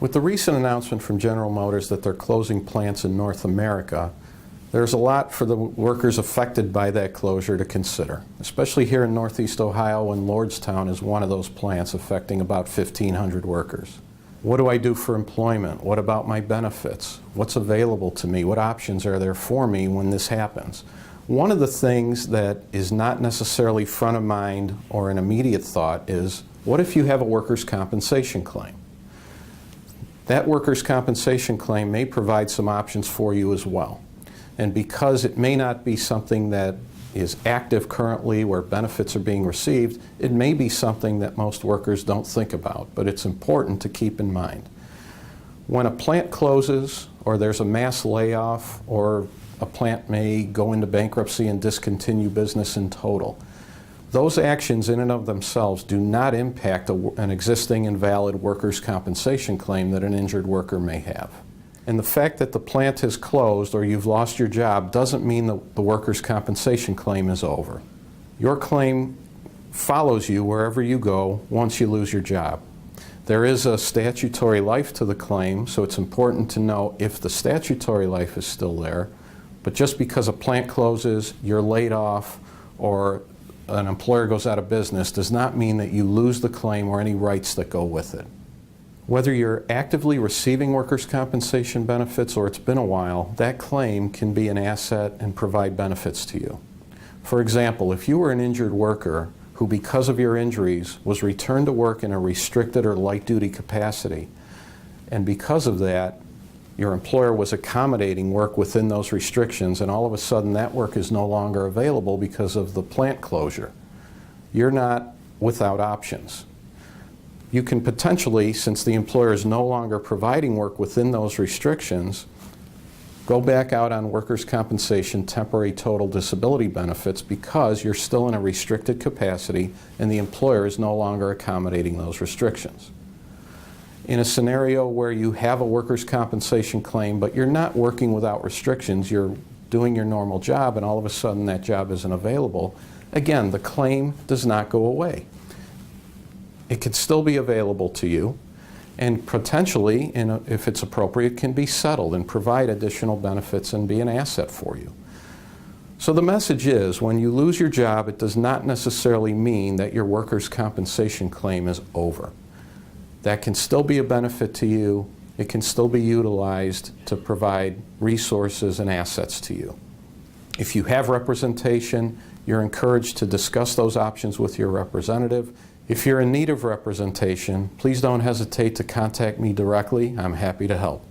With the recent announcement from General Motors that they're closing plants in North America, there's a lot for the workers affected by that closure to consider, especially here in Northeast Ohio, when Lordstown is one of those plants affecting about 1,500 workers. What do I do for employment? What about my benefits? What's available to me? What options are there for me when this happens? One of the things that is not necessarily front of mind or an immediate thought is, what if you have a workers' compensation claim? That workers' compensation claim may provide some options for you as well. And because it may not be something that is active currently where benefits are being received, it may be something that most workers don't think about, but it's important to keep in mind. When a plant closes, or there's a mass layoff, or a plant may go into bankruptcy and discontinue business in total, those actions in and of themselves do not impact an existing and valid workers' compensation claim that an injured worker may have. And the fact that the plant has closed or you've lost your job doesn't mean that the workers' compensation claim is over. Your claim follows you wherever you go once you lose your job. There is a statutory life to the claim, so it's important to know if the statutory life is still there. But just because a plant closes, you're laid off, or an employer goes out of business does not mean that you lose the claim or any rights that go with it. Whether you're actively receiving workers' compensation benefits or it's been a while, that claim can be an asset and provide benefits to you. For example, if you were an injured worker who, because of your injuries, was returned to work in a restricted or light-duty capacity, and because of that, your employer was accommodating work within those restrictions, and all of a sudden that work is no longer available because of the plant closure, you're not without options. You can potentially, since the employer is no longer providing work within those restrictions, go back out on workers' compensation temporary total disability benefits because you're still in a restricted capacity and the employer is no longer accommodating those restrictions. In a scenario where you have a workers' compensation claim but you're not working without restrictions, you're doing your normal job and all of a sudden that job isn't available, again, the claim does not go away. It can still be available to you, and potentially, if it's appropriate, can be settled and provide additional benefits and be an asset for you. So the message is, when you lose your job, it does not necessarily mean that your workers' compensation claim is over. That can still be a benefit to you. It can still be utilized to provide resources and assets to you. If you have representation, you're encouraged to discuss those options with your representative. If you're in need of representation, please don't hesitate to contact me directly. I'm happy to help.